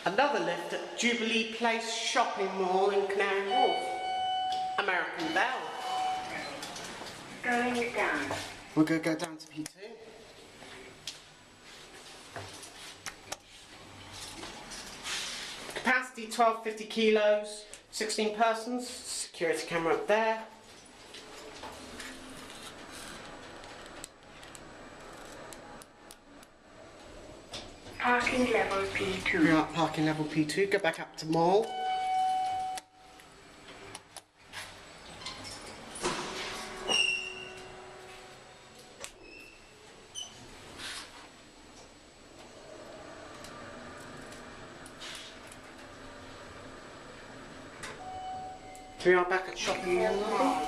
Another lift at Jubilee Place Shopping Mall in Canary Wharf. American Bell. Going down. We're going to go down to P2. Capacity 1250 kilos, 16 persons. Security camera up there. Parking level P2. We are at parking level P2. Go back up to mall. We are back at shopping mall.